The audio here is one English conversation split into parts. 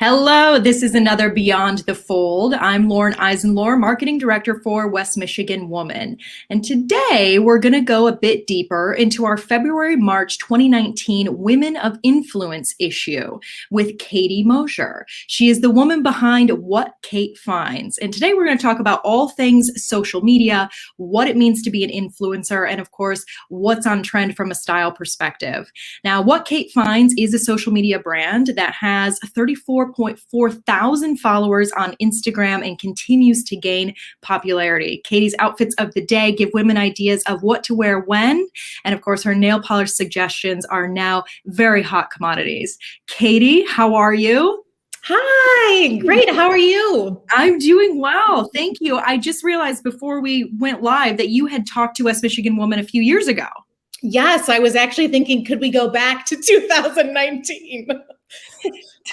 Hello, this is another Beyond the Fold. I'm Lauren Eisenlohr, Marketing Director for West Michigan Woman. And today we're going to go a bit deeper into our February-March 2019 Women of Influence issue with Katie Moser. She is the woman behind What Kate Finds. And today we're going to talk about all things social media, what it means to be an influencer, and of course, what's on trend from a style perspective. Now, What Kate Finds is a social media brand that has 34.4 thousand followers on Instagram and continues to gain popularity. Katie's outfits of the day give women ideas of what to wear when, and of course, her nail polish suggestions are now very hot commodities. Katie, how are you? Hi, great. How are you? I'm doing well. Thank you. I just realized before we went live that you had talked to West Michigan Woman a few years ago. Yes, I was actually thinking, could we go back to 2019?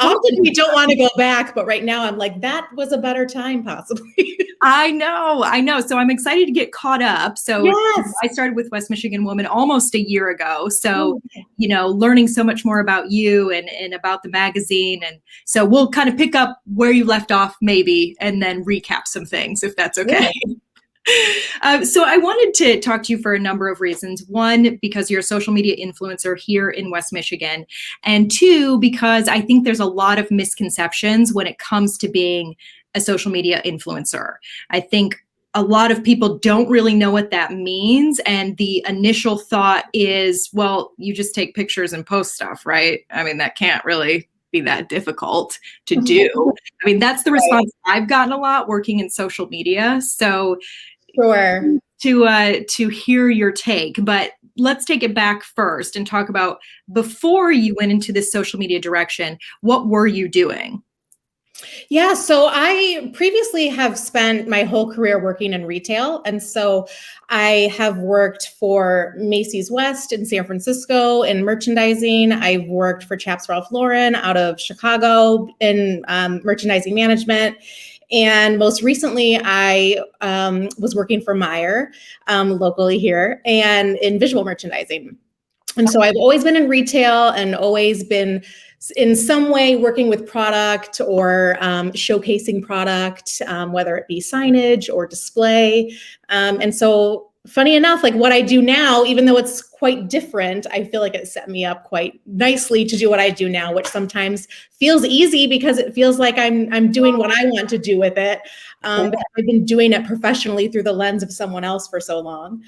Often we don't want to go back, but right now I'm like, that was a better time possibly. I know. So I'm excited to get caught up. So Yes. I started with West Michigan Woman almost a year ago. So, learning so much more about you and about the magazine. And so we'll kind of pick up where you left off maybe, and then recap some things if that's okay. Yeah. So I wanted to talk to you for a number of reasons. One, because you're a social media influencer here in West Michigan. And two, because I think there's a lot of misconceptions when it comes to being a social media influencer. I think a lot of people don't really know what that means. And the initial thought is, well, you just take pictures and post stuff, right? I mean, that can't really be that difficult to do. I mean, that's the response I've gotten a lot working in social media. So Sure. To hear your take, but let's take it back first and talk about before you went into this social media direction, what were you doing? Yeah, so I previously have spent my whole career working in retail. And so I have worked for Macy's West in San Francisco in merchandising. I've worked for Chaps Ralph Lauren out of Chicago in merchandising management. And most recently, I was working for Meyer locally here and in visual merchandising. And so I've always been in retail and always been in some way working with product or showcasing product, whether it be signage or display. And so funny enough, like what I do now, even though it's quite different, I feel like it set me up quite nicely to do what I do now, which sometimes feels easy because it feels like I'm doing what I want to do with it. But I've been doing it professionally through the lens of someone else for so long.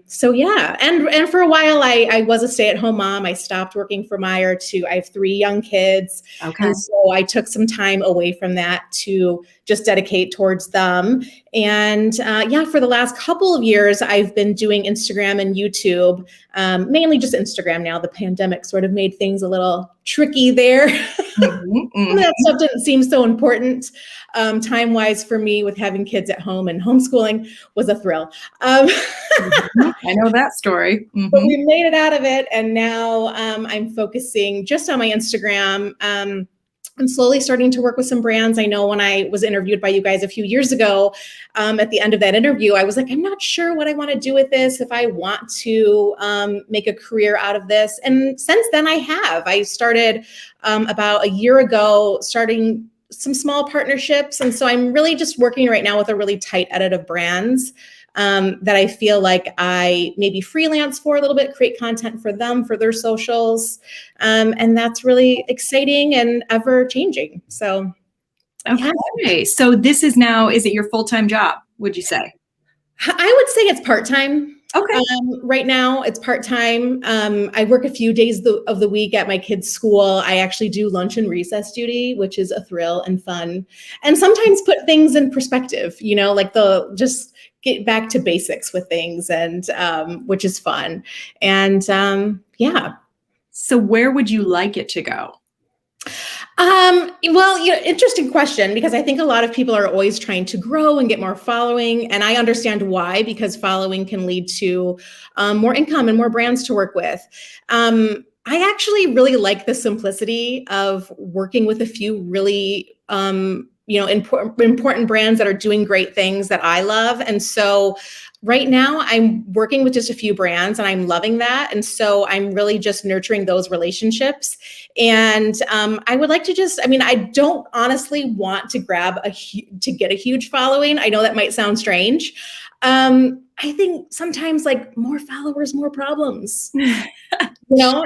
So yeah, and for a while I was a stay-at-home mom. I stopped working for Meyer I have 3 young kids. Okay. And so I took some time away from that to just dedicate towards them. And for the last couple of years, I've been doing Instagram and YouTube, mainly just Instagram now. The pandemic sort of made things a little tricky there. That stuff didn't seem so important time-wise for me with having kids at home, and homeschooling was a thrill. I know that story. But we made it out of it, and now I'm focusing just on my Instagram. I'm slowly starting to work with some brands. I know when I was interviewed by you guys a few years ago, at the end of that interview, I was like, I'm not sure what I want to do with this, if I want to make a career out of this. And since then I have. I started about a year ago, starting some small partnerships. And so I'm really just working right now with a really tight edit of brands that I feel like I maybe freelance for a little bit, create content for them, for their socials. And that's really exciting and ever changing. So, okay. Yeah. So this is now, is it your full-time job, would you say? I would say it's part-time. Okay. Right now it's part-time. I work a few days of the week at my kids' school. I actually do lunch and recess duty, which is a thrill and fun, and sometimes put things in perspective, like just get back to basics with things, and which is fun. And yeah. So where would you like it to go? Interesting question, because I think a lot of people are always trying to grow and get more following. And I understand why, because following can lead to more income and more brands to work with. I actually really like the simplicity of working with a few really important brands that are doing great things that I love. And so Right now, I'm working with just a few brands and I'm loving that. And so I'm really just nurturing those relationships. And I would like to I don't honestly want to to get a huge following. I know that might sound strange. I think sometimes like more followers, more problems. And so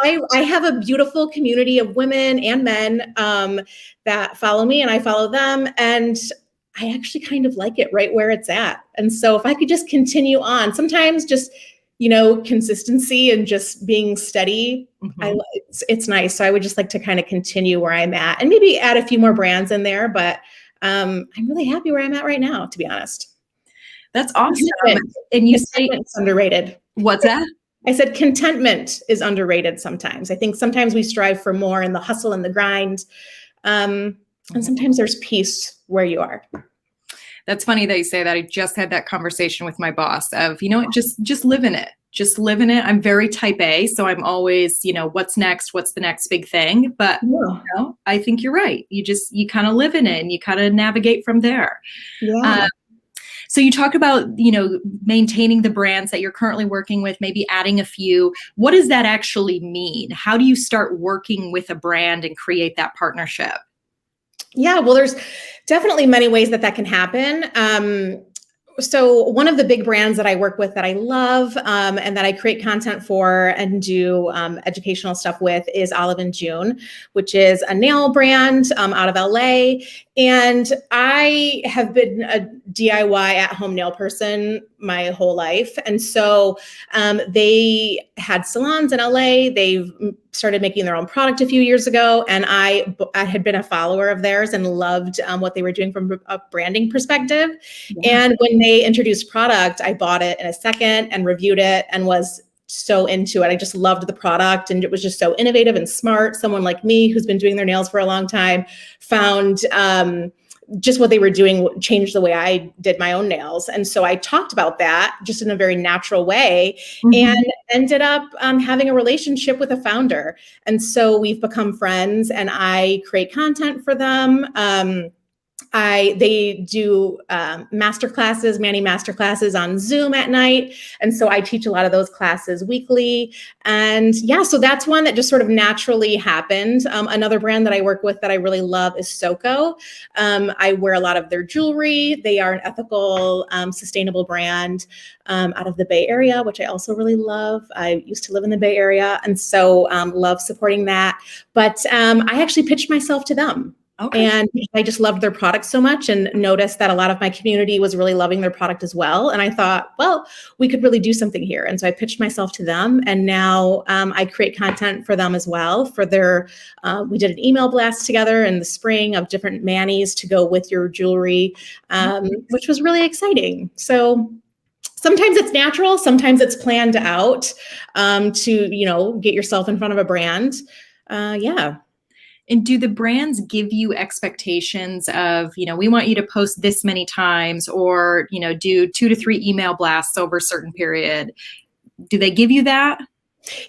I have a beautiful community of women and men that follow me and I follow them. And I actually kind of like it right where it's at. And so if I could just continue on, sometimes just, consistency and just being steady, it's nice. So I would just like to kind of continue where I'm at and maybe add a few more brands in there. But I'm really happy where I'm at right now, to be honest. That's awesome. And you say it's underrated. What's that? I said contentment is underrated sometimes. I think sometimes we strive for more in the hustle and the grind. And sometimes there's peace where you are. That's funny that you say that. I just had that conversation with my boss of, just live in it. Just live in it. I'm very type A. So I'm always, what's next? What's the next big thing? But I think you're right. You kind of live in it and you kind of navigate from there. Yeah. So you talk about, maintaining the brands that you're currently working with, maybe adding a few. What does that actually mean? How do you start working with a brand and create that partnership? Yeah, well, there's definitely many ways that can happen. So one of the big brands that I work with that I love and that I create content for and do educational stuff with is Olive & June, which is a nail brand out of LA. And I have been a DIY at-home nail person my whole life. And so they had salons in LA. They've started making their own product a few years ago. And I had been a follower of theirs and loved what they were doing from a branding perspective. Yeah. And when they introduced product, I bought it in a second and reviewed it and was so into it. I just loved the product and it was just so innovative and smart. Someone like me who's been doing their nails for a long time found just what they were doing changed the way I did my own nails. And so I talked about that just in a very natural way and ended up having a relationship with a founder. And so we've become friends and I create content for them. They do master classes, Manny master classes on Zoom at night. And so I teach a lot of those classes weekly. And yeah, so that's one that just sort of naturally happened. Another brand that I work with that I really love is Soko. I wear a lot of their jewelry. They are an ethical, sustainable brand out of the Bay Area, which I also really love. I used to live in the Bay Area and so love supporting that. But I actually pitched myself to them. Okay. And I just loved their product so much and noticed that a lot of my community was really loving their product as well. And I thought, well, we could really do something here. And so I pitched myself to them. And now I create content for them as well. For their, we did an email blast together in the spring of different manis to go with your jewelry, which was really exciting. So sometimes it's natural, sometimes it's planned out to, get yourself in front of a brand. Yeah. And do the brands give you expectations of, we want you to post this many times or, do 2 to 3 email blasts over a certain period? Do they give you that?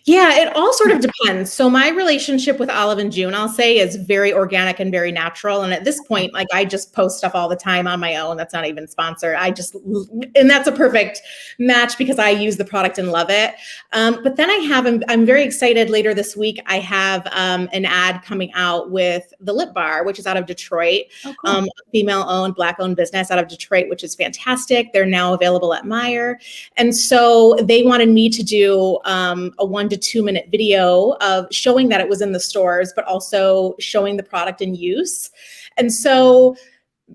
Yeah, it all sort of depends. So my relationship with Olive & June, I'll say, is very organic and very natural. And at this point, like I just post stuff all the time on my own. That's not even sponsored. And that's a perfect match because I use the product and love it. But then I'm very excited later this week. I have an ad coming out with the Lip Bar, which is out of Detroit, a female-owned, Black-owned business out of Detroit, which is fantastic. They're now available at Meyer. And so they wanted me to do a 1 to 2 minute video of showing that it was in the stores, but also showing the product in use. And so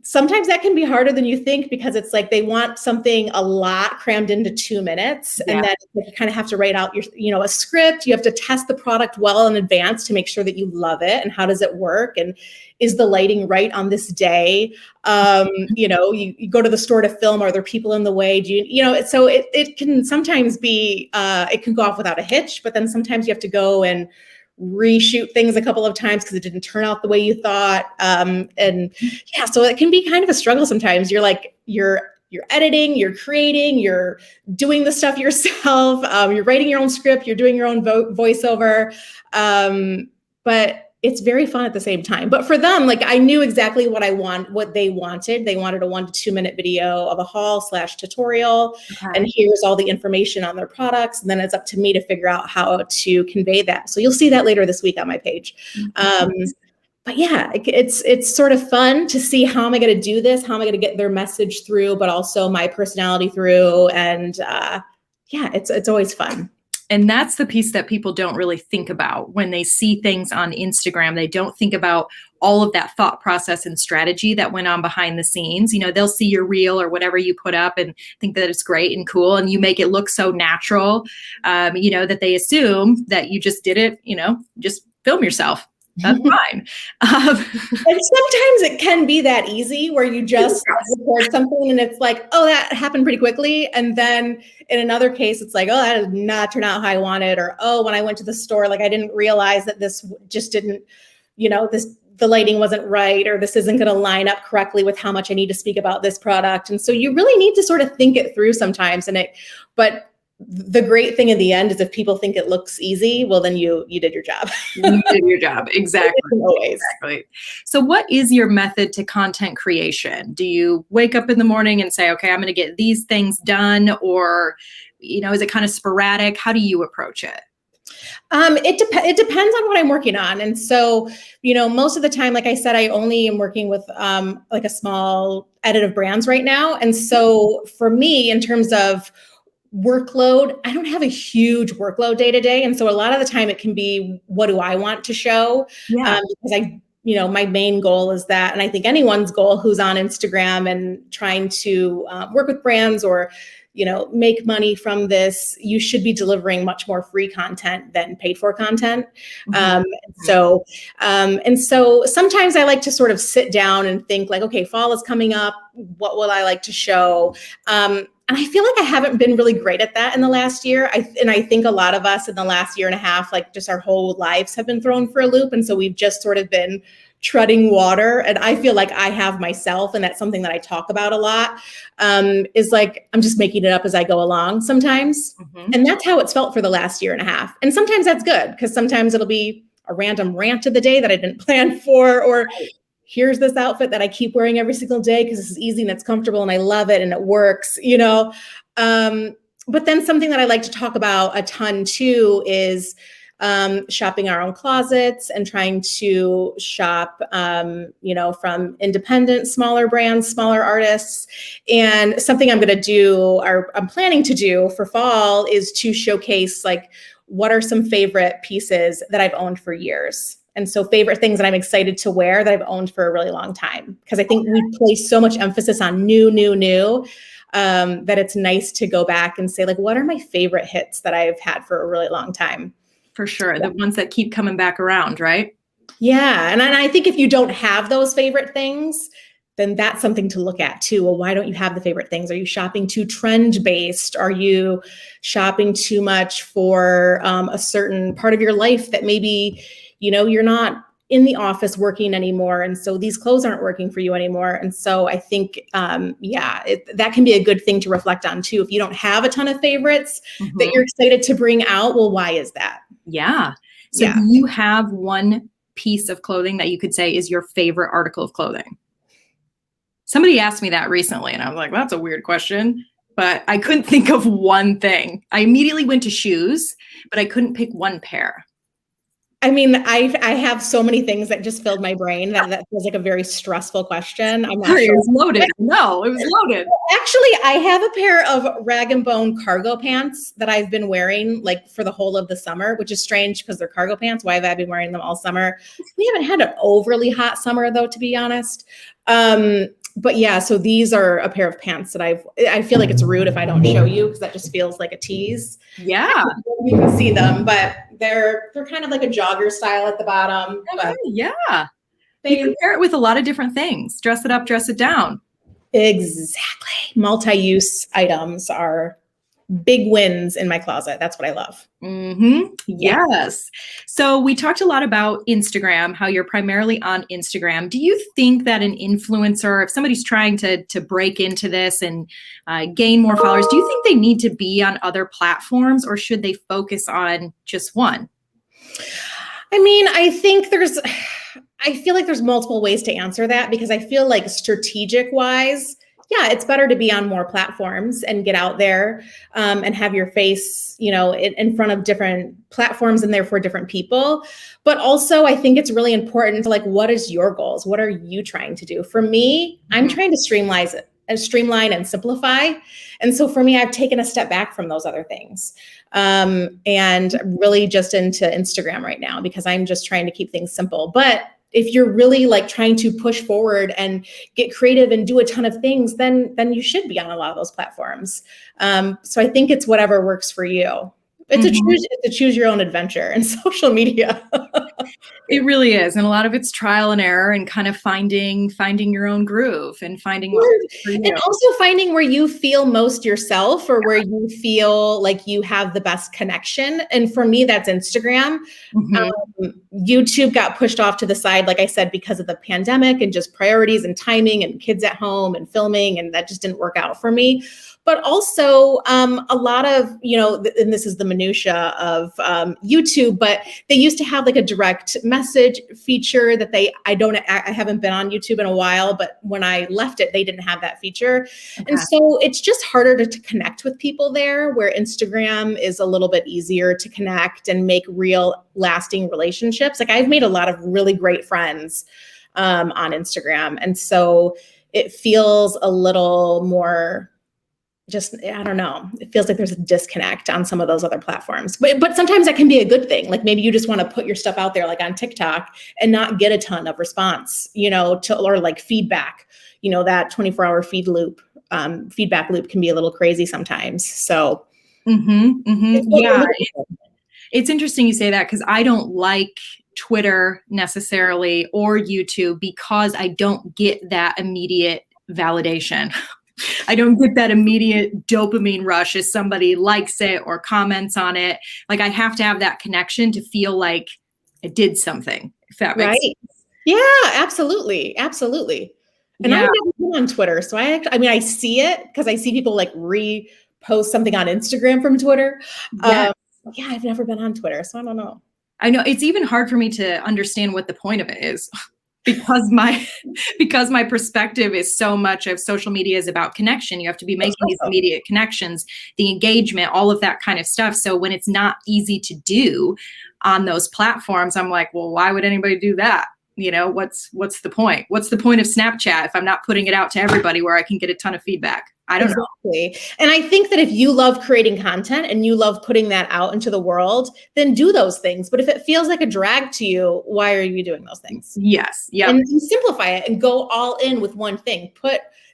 sometimes that can be harder than you think because it's like they want something a lot crammed into 2 minutes. Yeah. And then you kind of have to write out a script. You have to test the product well in advance to make sure that you love it. And how does it work? And is the lighting right on this day? You go to the store to film. Are there people in the way? So it can sometimes be, it can go off without a hitch, but then sometimes you have to go and reshoot things a couple of times because it didn't turn out the way you thought. So it can be kind of a struggle sometimes. You're editing, you're creating, you're doing the stuff yourself. You're writing your own script, you're doing your own voiceover. But it's very fun at the same time. But for them, like I knew exactly what they wanted. They wanted a 1 to 2 minute video of a haul/tutorial. Okay. And here's all the information on their products. And then it's up to me to figure out how to convey that. So you'll see that later this week on my page. But yeah, it's sort of fun to see how am I going to do this? How am I going to get their message through, but also my personality through? And yeah, it's always fun. And that's the piece that people don't really think about when they see things on Instagram. They don't think about all of that thought process and strategy that went on behind the scenes. You know, they'll see your reel or whatever you put up and think that it's great and cool, and you make it look so natural, you know, that they assume that you just did it, you know, just film yourself. That's fine. And sometimes it can be that easy where you just record something and it's like, oh, that happened pretty quickly. And then in another case, it's like, oh, that did not turn out how I wanted. Or, oh, when I went to the store, like I didn't realize that this just didn't, you know, the lighting wasn't right, or this isn't going to line up correctly with how much I need to speak about this product. And so you really need to sort of think it through sometimes. But the great thing in the end is if people think it looks easy, well, then you did your job. You did your job. Exactly. Always. Exactly. So what is your method to content creation? Do you wake up in the morning and say, okay, I'm going to get these things done? Or, you know, is it kind of sporadic? How do you approach it? It depends on what I'm working on. And so, you know, most of the time, like I said, I only am working with like a small edit of brands right now. And so for me, in terms of workload, I don't have a huge workload day to day. And so a lot of the time it can be, what do I want to show? Yeah. Because you know, my main goal is that, and I think anyone's goal who's on Instagram and trying to work with brands or, you know, make money from this, you should be delivering much more free content than paid for content. And so sometimes I like to sort of sit down and think like, okay, fall is coming up. What will I like to show? And I feel like I haven't been really great at that in the last year. I think a lot of us in the last year and a half, like just our whole lives have been thrown for a loop. And so we've just sort of been treading water. And I feel like I have myself, and that's something that I talk about a lot, is like, I'm just making it up as I go along sometimes. And that's how it's felt for the last year and a half. And sometimes that's good, because sometimes it'll be a random rant of the day that I didn't plan for, or here's this outfit that I keep wearing every single day because this is easy and it's comfortable and I love it and it works, you know. But then something that I like to talk about a ton too is shopping our own closets and trying to shop, you know, from independent, smaller brands, smaller artists. And something I'm going to do, or I'm planning to do for fall, is to showcase like, what are some favorite pieces that I've owned for years. And so favorite things that I'm excited to wear that I've owned for a really long time. Because I think we place so much emphasis on new, that it's nice to go back and say, like, what are my favorite hits that I've had for a really long time? For sure. The ones that keep coming back around, right? Yeah. And I think if you don't have those favorite things, then that's something to look at too. Well, why don't you have the favorite things? Are you shopping too trend based? Are you shopping too much for a certain part of your life that maybe, you know, you're not in the office working anymore. And so these clothes aren't working for you anymore. And so I think, that can be a good thing to reflect on too. If you don't have a ton of favorites that you're excited to bring out, well, why is that? Yeah. So do you have one piece of clothing that you could say is your favorite article of clothing? Somebody asked me that recently, and I was like, well, that's a weird question, but I couldn't think of one thing. I immediately went to shoes, but I couldn't pick one pair. I mean, I have so many things that just filled my brain that feels like a very stressful question. I'm not sure. It was loaded. No, it was loaded. Actually, I have a pair of Rag & Bone cargo pants that I've been wearing like for the whole of the summer, which is strange because they're cargo pants. Why have I been wearing them all summer? We haven't had an overly hot summer though, to be honest. But yeah, so these are a pair of pants that I feel like it's rude if I don't show you because that just feels like a tease. Yeah. You can see them, but they're kind of like a jogger style at the bottom. But yeah. You can pair it with a lot of different things. Dress it up, dress it down. Exactly. Multi-use items are big wins in my closet. That's what I love. Yes. So we talked a lot about Instagram, how you're primarily on Instagram. Do you think that an influencer, if somebody's trying to break into this and gain more followers, do you think they need to be on other platforms or should they focus on just one? I mean, I feel like there's multiple ways to answer that, because I feel like strategic wise, yeah, it's better to be on more platforms and get out there, and have your face, in front of different platforms and therefore different people. But also, I think it's really important to, like, what is your goals? What are you trying to do? For me, I'm trying to streamline and simplify. And so for me, I've taken a step back from those other things, and really just into Instagram right now, because I'm just trying to keep things simple. But if you're really like trying to push forward and get creative and do a ton of things, then you should be on a lot of those platforms. So I think it's whatever works for you. It's a choose your own adventure in social media. It really is. And a lot of it's trial and error and kind of finding your own groove and finding what works for you. And also finding where you feel most yourself, or where you feel like you have the best connection. And for me, that's Instagram. YouTube got pushed off to the side, like I said, because of the pandemic and just priorities and timing and kids at home and filming. And that just didn't work out for me. But also a lot of, and this is the minutia of YouTube, but they used to have like a direct message feature that I haven't been on YouTube in a while, but when I left it, they didn't have that feature. Okay. And so it's just harder to connect with people there, where Instagram is a little bit easier to connect and make real lasting relationships. Like, I've made a lot of really great friends on Instagram. And so it feels a little more, I don't know. It feels like there's a disconnect on some of those other platforms, but sometimes that can be a good thing. Like, maybe you just want to put your stuff out there, like on TikTok, and not get a ton of response, or like feedback, that 24-hour feedback loop can be a little crazy sometimes. So yeah, it's interesting you say that, because I don't like Twitter necessarily or YouTube, because I don't get that immediate validation. I don't get that immediate dopamine rush as somebody likes it or comments on it. Like, I have to have that connection to feel like I did something, if that makes sense. Yeah, absolutely. Absolutely. And I've never been on Twitter. So I see it because I see people like repost something on Instagram from Twitter. Yes. I've never been on Twitter, so I don't know. I know it's even hard for me to understand what the point of it is. Because my perspective is so much of social media is about connection. You have to be making these immediate connections, the engagement, all of that kind of stuff. So when it's not easy to do on those platforms, I'm like, well, why would anybody do that? What's the point? What's the point of Snapchat if I'm not putting it out to everybody where I can get a ton of feedback? I don't know. And I think that if you love creating content and you love putting that out into the world, then do those things. But if it feels like a drag to you, why are you doing those things? Yes. Yeah. And simplify it and go all in with one thing.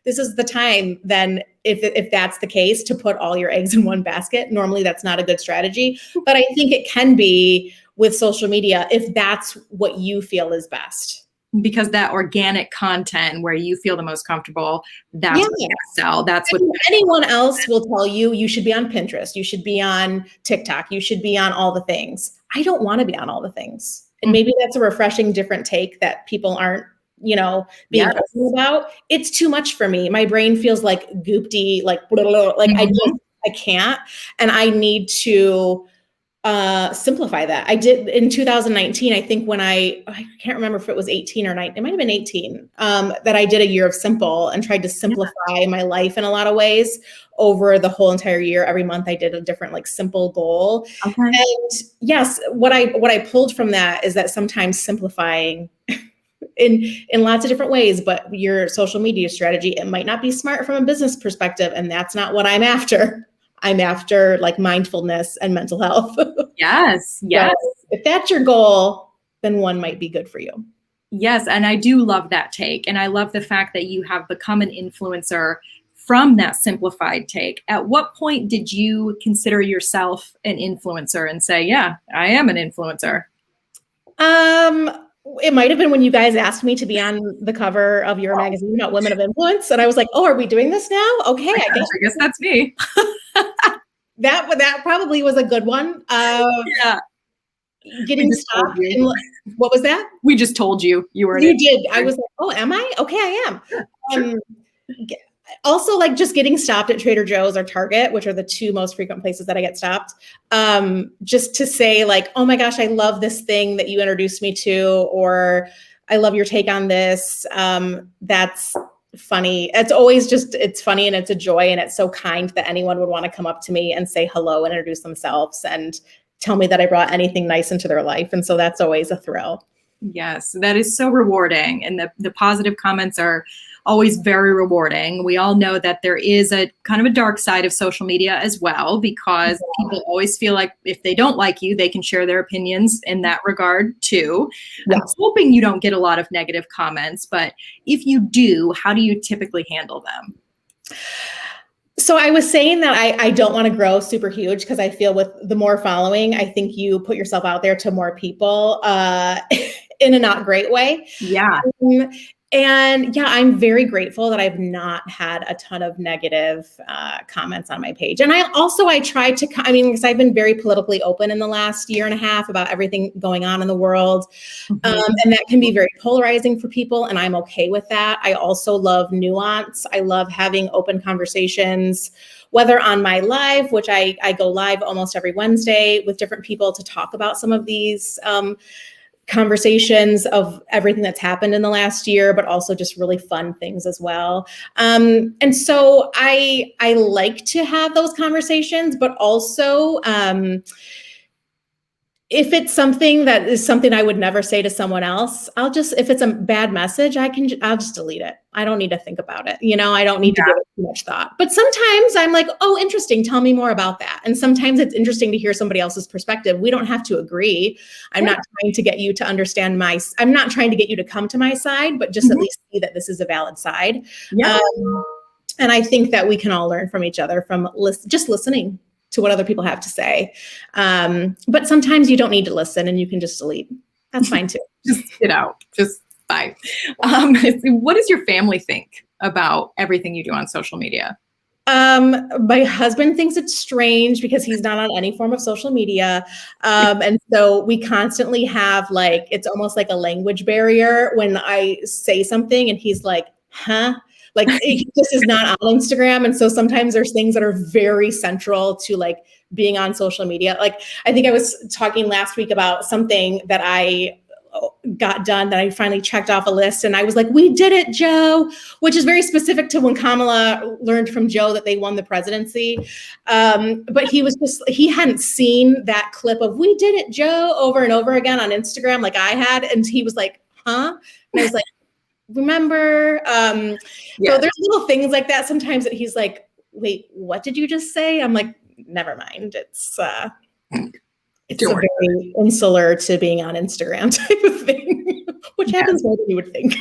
This is the time then, if that's the case, to put all your eggs in one basket. Normally that's not a good strategy, but I think it can be with social media if that's what you feel is best. Because that organic content where you feel the most comfortable, that's what you sell. That's what anyone else will tell you. You should be on Pinterest. You should be on TikTok. You should be on all the things. I don't want to be on all the things. And maybe that's a refreshing, different take that people aren't, being open about. It's too much for me. My brain feels like goopty, like I can't. And I need to simplify that. I did in 2019, I think, when I can't remember if it was 18 or 19, it might've been 18, that I did a year of simple and tried to simplify my life in a lot of ways over the whole entire year. Every month I did a different simple goal. Okay. And yes, what I pulled from that is that sometimes simplifying in lots of different ways, but your social media strategy, it might not be smart from a business perspective. And that's not what I'm after. I'm after mindfulness and mental health. Yes. So if that's your goal, then one might be good for you. Yes. And I do love that take. And I love the fact that you have become an influencer from that simplified take. At what point did you consider yourself an influencer and say, yeah, I am an influencer? It might have been when you guys asked me to be on the cover of your magazine about women of influence. And I was like, oh, are we doing this now? Okay. I guess that's me. That probably was a good one. Getting stopped. What was that? We just told you were. You did. I was like, oh, am I? Okay, I am. Also, like just getting stopped at Trader Joe's or Target, which are the two most frequent places that I get stopped, just to say like, oh my gosh, I love this thing that you introduced me to, or I love your take on this. That's funny. It's always just, it's funny and it's a joy and it's so kind that anyone would want to come up to me and say hello and introduce themselves and tell me that I brought anything nice into their life. And so that's always a thrill. Yes, that is so rewarding. And the positive comments are always very rewarding. We all know that there is a kind of a dark side of social media as well, because people always feel like if they don't like you, they can share their opinions in that regard too. Yes. I'm hoping you don't get a lot of negative comments, but if you do, how do you typically handle them? So I was saying that I don't want to grow super huge because I feel with the more following, I think you put yourself out there to more people in a not great way. Yeah. And yeah, I'm very grateful that I've not had a ton of negative comments on my page. And I tried to, because I've been very politically open in the last year and a half about everything going on in the world. Mm-hmm. And that can be very polarizing for people. And I'm okay with that. I also love nuance. I love having open conversations, whether on my live, which I go live almost every Wednesday with different people to talk about some of these conversations of everything that's happened in the last year, but also just really fun things as well. And so I like to have those conversations, but also if it's something that is something I would never say to someone else, if it's a bad message, I'll just delete it. I don't need to think about it. I don't need to give it too much thought. But sometimes I'm like, oh, interesting. Tell me more about that. And sometimes it's interesting to hear somebody else's perspective. We don't have to agree. I'm not trying to get you to understand I'm not trying to get you to come to my side, but just at least see that this is a valid side. Yeah. And I think that we can all learn from each other from just listening to what other people have to say. But sometimes you don't need to listen and you can just delete. That's fine too. Just get out. Just bye. What does your family think about everything you do on social media? My husband thinks it's strange because he's not on any form of social media. And so we constantly have it's almost like a language barrier when I say something and he's like, huh? Like he just is not on Instagram. And so sometimes there's things that are very central to being on social media. I think I was talking last week about something that I got done that I finally checked off a list. And I was like, we did it, Joe, which is very specific to when Kamala learned from Joe that they won the presidency. But he hadn't seen that clip of we did it, Joe, over and over again on Instagram like I had. And he was like, huh? And I was like, remember? So there's little things like that sometimes that he's like, wait, what did you just say? I'm like, never mind. It's very insular to being on Instagram type of thing, which happens more than you would think.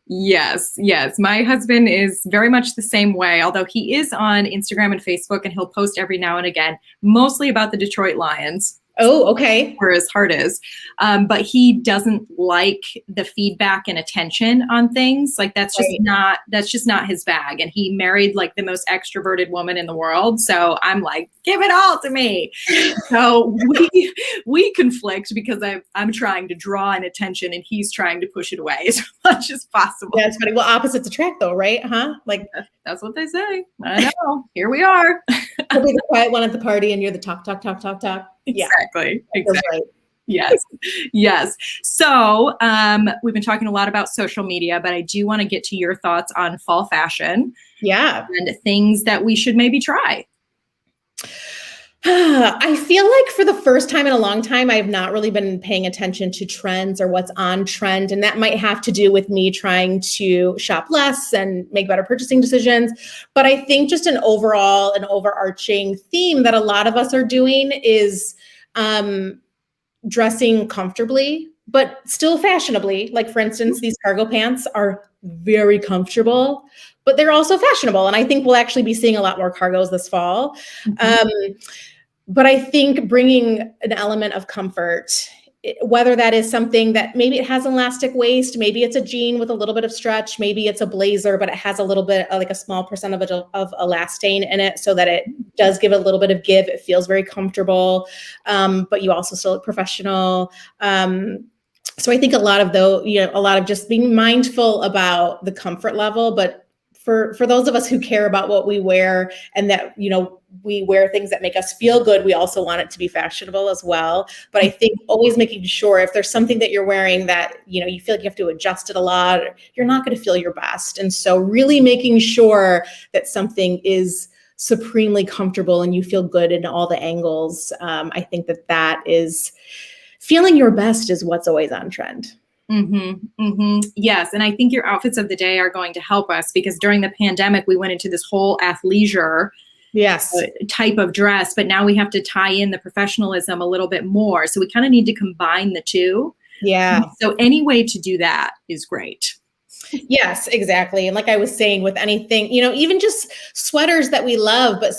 Yes. My husband is very much the same way, although he is on Instagram and Facebook and he'll post every now and again, mostly about the Detroit Lions. Oh, okay. Where his heart is. But he doesn't like the feedback and attention on things. That's just not his bag. And he married the most extroverted woman in the world. So I'm like, give it all to me. So we conflict because I'm trying to draw in attention and he's trying to push it away as much as possible. That's funny. Well, opposites attract though, right? Huh? That's what they say. I know. Here we are. I'll be the quiet one at the party and you're the talk. Yeah. Exactly. Right. Yes. So we've been talking a lot about social media, but I do want to get to your thoughts on fall fashion. Yeah. And things that we should maybe try. I feel like for the first time in a long time, I've not really been paying attention to trends or what's on trend. And that might have to do with me trying to shop less and make better purchasing decisions. But I think just an overarching theme that a lot of us are doing is dressing comfortably, but still fashionably. For instance, these cargo pants are very comfortable, but they're also fashionable. And I think we'll actually be seeing a lot more cargos this fall. But I think bringing an element of comfort, whether that is something that maybe it has an elastic waist, maybe it's a jean with a little bit of stretch, maybe it's a blazer, but it has a little bit a small percent of elastane in it so that it does give a little bit of give. It feels very comfortable, but you also still look professional. So I think a lot of just being mindful about the comfort level, but for those of us who care about what we wear and that, we wear things that make us feel good, we also want it to be fashionable as well. But I think always making sure if there's something that you're wearing that, you feel like you have to adjust it a lot, you're not going to feel your best. And so really making sure that something is supremely comfortable and you feel good in all the angles. I think that is feeling your best is what's always on trend. Yes. And I think your outfits of the day are going to help us because during the pandemic, we went into this whole athleisure type of dress, but now we have to tie in the professionalism a little bit more. So we kind of need to combine the two. Yeah. So any way to do that is great. Yes, exactly. And like I was saying with anything, even just sweaters that we love, but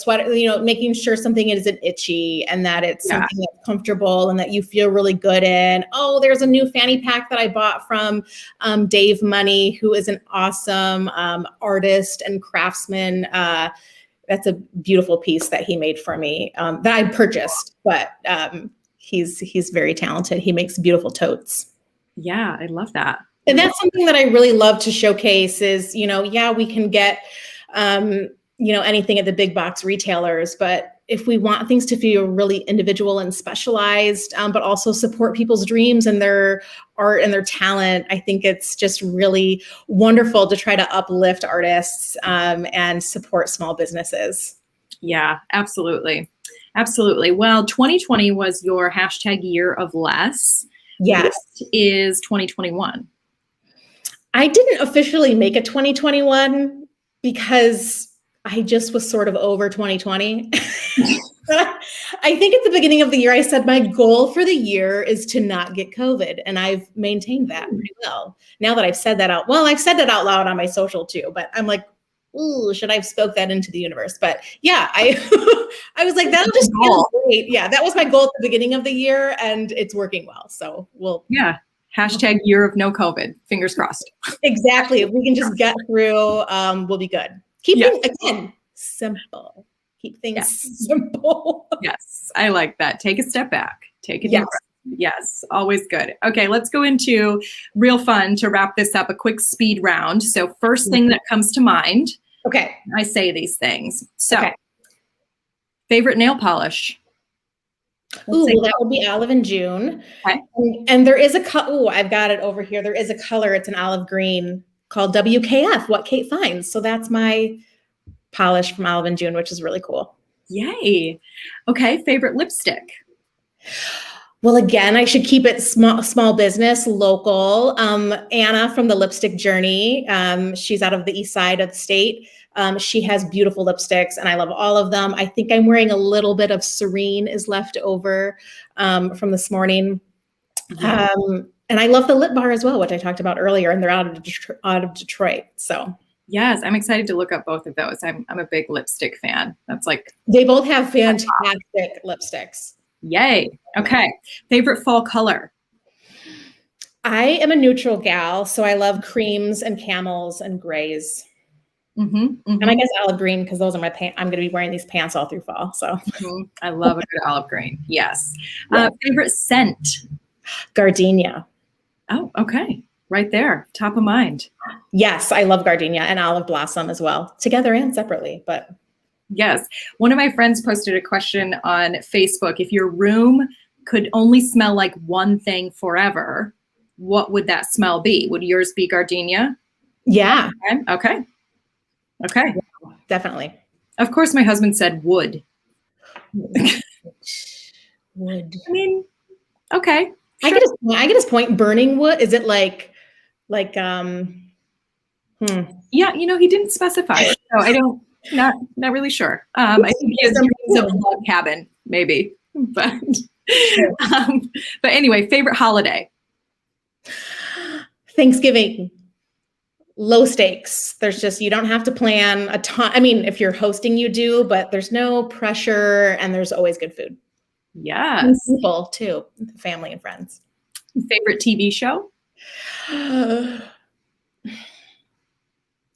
making sure something isn't itchy and that it's something that's comfortable and that you feel really good in. Oh, there's a new fanny pack that I bought from Dave Money, who is an awesome artist and craftsman. That's a beautiful piece that he made for me that I purchased, but he's very talented. He makes beautiful totes. Yeah, I love that. And that's something that I really love to showcase is, we can get, anything at the big box retailers, but if we want things to feel really individual and specialized, but also support people's dreams and their art and their talent, I think it's just really wonderful to try to uplift artists and support small businesses. Yeah, absolutely. Absolutely. Well, 2020 was your hashtag year of less. Yes. What is 2021? I didn't officially make a 2021 because I just was sort of over 2020. I think at the beginning of the year, I said my goal for the year is to not get COVID. And I've maintained that pretty well. Now that I've said that I've said that out loud on my social too, but I'm like, ooh, should I have spoke that into the universe? But yeah, I was like, that'll just feel great. Yeah, that was my goal at the beginning of the year and it's working well. So Hashtag year of no COVID. Fingers crossed. Exactly. If we can just get through, we'll be good. Keep things, again, simple. Keep things simple. Yes, I like that. Take a step back. Take a deep breath. Yes, always good. Okay, let's go into real fun to wrap this up, a quick speed round. So first thing that comes to mind. Okay. I say these things. So favorite nail polish. That would be Olive and June. Okay. And there is I've got it over here. There is a color. It's an olive green called WKF, What Kate Finds. So that's my polish from Olive and June, which is really cool. Yay. Okay. Favorite lipstick. Well, again, I should keep it small business, local. Anna from the Lipstick Journey. She's out of the east side of the state. She has beautiful lipsticks and I love all of them. I think I'm wearing a little bit of Serene is left over from this morning. And I love the lip bar as well, which I talked about earlier, and they're out of Detroit. So yes, I'm excited to look up both of those. I'm a big lipstick fan. That's like they both have fantastic lipsticks. Yay. Okay. Favorite fall color. I am a neutral gal, so I love creams and camels and grays. And I guess olive green because those are my pants. I'm going to be wearing these pants all through fall. So I love a good olive green. Yes. Favorite scent. Gardenia. Oh, okay. Right there. Top of mind. Yes, I love gardenia and olive blossom as well, together and separately. But yes. One of my friends posted a question on Facebook. If your room could only smell like one thing forever, what would that smell be? Would yours be gardenia? Yeah. Okay. Yeah, definitely. Of course, my husband said wood. Wood. I mean, okay. Sure. I get his point. Burning wood. Is it like? Yeah, he didn't specify. So I don't. Not really sure. I think he has a log cabin, maybe. But anyway, favorite holiday. Thanksgiving. Low stakes. There's just, you don't have to plan a ton. I mean, if you're hosting, you do, but there's no pressure and there's always good food. Yes. And people too, family and friends. Favorite TV show?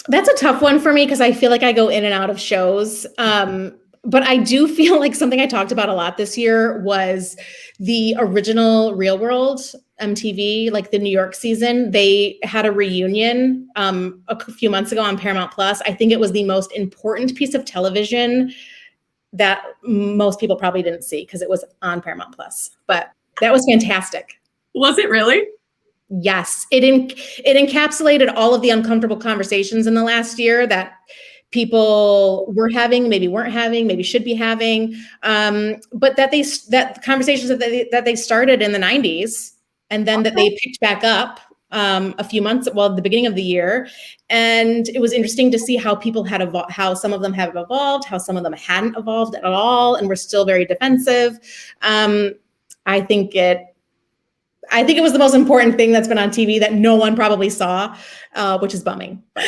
That's a tough one for me because I feel like I go in and out of shows. But I do feel like something I talked about a lot this year was the original Real World MTV, like the New York season, they had a reunion a few months ago on Paramount Plus. I think it was the most important piece of television that most people probably didn't see because it was on Paramount Plus. But that was fantastic. Was it really? Yes, it encapsulated all of the uncomfortable conversations in the last year that people were having, maybe weren't having, maybe should be having, but that conversations that they started in the 90s, and then that they picked back up a few months, well, the beginning of the year, and it was interesting to see how people had evolved, how some of them have evolved, how some of them hadn't evolved at all, and were still very defensive. I think it was the most important thing that's been on TV that no one probably saw, which is bumming. But.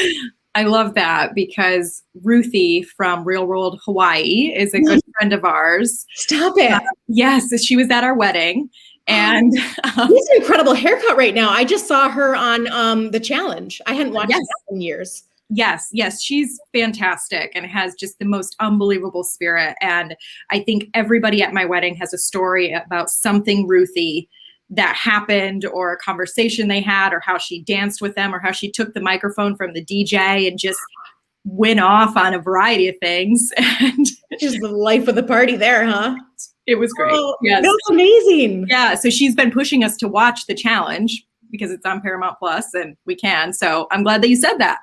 I love that because Ruthie from Real World Hawaii is a good friend of ours. Stop it. Yes, she was at our wedding. And she has an incredible haircut right now. I just saw her on The Challenge. I hadn't watched that in years. Yes, she's fantastic and has just the most unbelievable spirit. And I think everybody at my wedding has a story about something Ruthie that happened, or a conversation they had, or how she danced with them, or how she took the microphone from the DJ and just went off on a variety of things. And just the life of the party there, huh? It was great. Oh, yes. That was amazing. Yeah. So she's been pushing us to watch The Challenge because it's on Paramount Plus and we can. So I'm glad that you said that.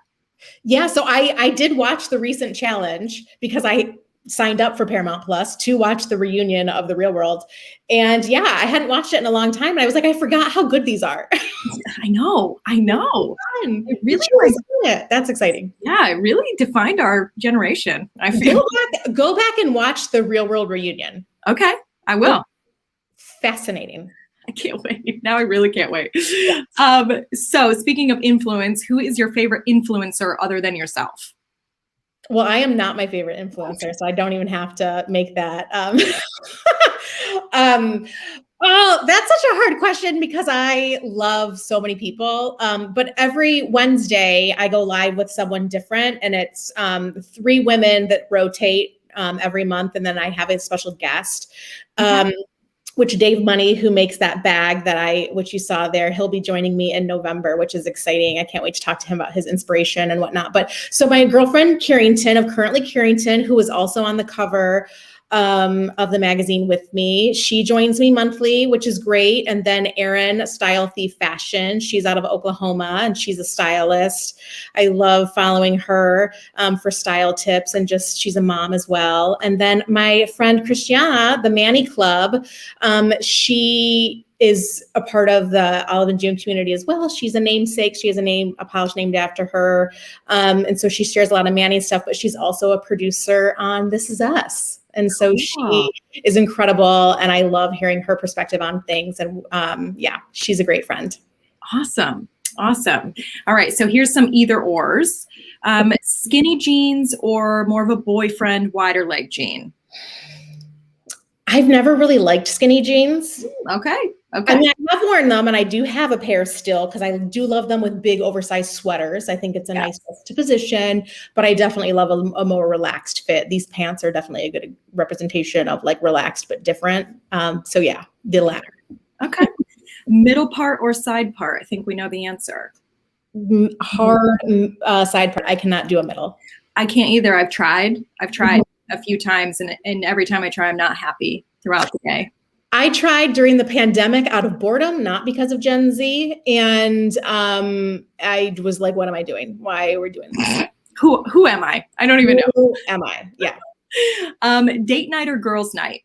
Yeah. So I did watch the recent challenge because I signed up for Paramount Plus to watch the reunion of The Real World. And yeah, I hadn't watched it in a long time. And I was like, I forgot how good these are. I know. It really That's exciting. Yeah, it really defined our generation. I feel. Go back and watch the Real World reunion. Okay, I will. Fascinating. I can't wait. Now I really can't wait. So speaking of influence, who is your favorite influencer other than yourself? Well, I am not my favorite influencer, so I don't even have to make that. Oh, that's such a hard question because I love so many people. But every Wednesday I go live with someone different, and it's 3 women that rotate every month, and then I have a special guest. Which Dave Money, who makes that bag which you saw there, he'll be joining me in November, which is exciting. I can't wait to talk to him about his inspiration and whatnot. But so my girlfriend Carrington of Currently Carrington, who is also on the cover of the magazine with me, she joins me monthly, which is great. And then Erin, Style Thief Fashion, she's out of Oklahoma and she's a stylist. I love following her for style tips, and just she's a mom as well. And then my friend Christiana, the Manny Club, she is a part of the Olive and June community as well. She's a namesake. She has a polish named after her. And so she shares a lot of Manny stuff, but she's also a producer on This Is Us. And so she is incredible, and I love hearing her perspective on things. And yeah, she's a great friend. Awesome. All right. So here's some either ors. Skinny jeans or more of a boyfriend wider leg jean? I've never really liked skinny jeans. Okay. I mean, I have worn them, and I do have a pair still because I do love them with big oversized sweaters. I think it's a nice juxtaposition, but I definitely love a more relaxed fit. These pants are definitely a good representation of like relaxed but different. So yeah, the latter. Okay. Middle part or side part? I think we know the answer. Hard side part. I cannot do a middle. I can't either. I've tried a few times, and every time I try, I'm not happy throughout the day. I tried during the pandemic out of boredom, not because of Gen Z. And I was like, what am I doing? Why are we doing this? Who am I? I don't even know. Who am I? Yeah. Date night or girls' night?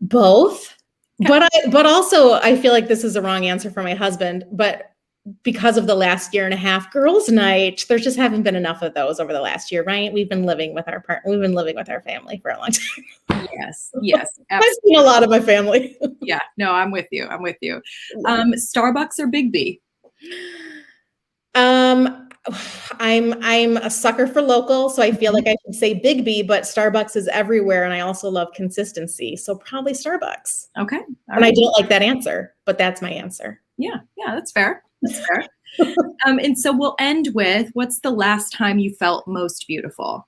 Both. Okay. But also I feel like this is the wrong answer for my husband, but because of the last year and a half, girls' night, there just haven't been enough of those over the last year, right? We've been living with our partner. We've been living with our family for a long time. Yes, absolutely. I've seen a lot of my family. Yeah, no, I'm with you. Starbucks or Big B? I'm a sucker for local, so I feel like I should say Big B, but Starbucks is everywhere, and I also love consistency, so probably Starbucks. Okay. And I don't like that answer, but that's my answer. Yeah, that's fair. And so we'll end with, what's the last time you felt most beautiful?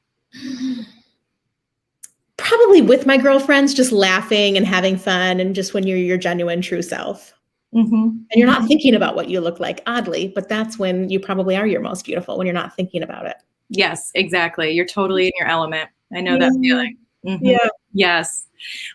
Probably with my girlfriends, just laughing and having fun, and just when you're your genuine true self. And you're not thinking about what you look like, oddly, but that's when you probably are your most beautiful, when you're not thinking about it. Yes, exactly. You're totally in your element. I know that feeling. Yeah. Yes.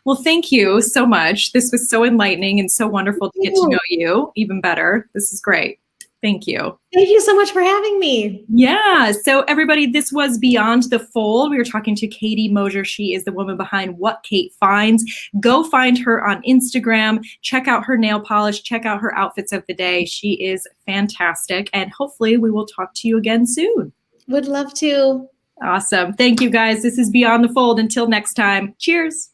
Well, thank you so much. This was so enlightening and so wonderful to get to know you even better. This is great. Thank you. Thank you so much for having me. Yeah. So everybody, this was Beyond the Fold. We were talking to Katie Moser. She is the woman behind What Kate Finds. Go find her on Instagram. Check out her nail polish. Check out her outfits of the day. She is fantastic. And hopefully we will talk to you again soon. Would love to. Awesome. Thank you, guys. This is Beyond the Fold. Until next time. Cheers.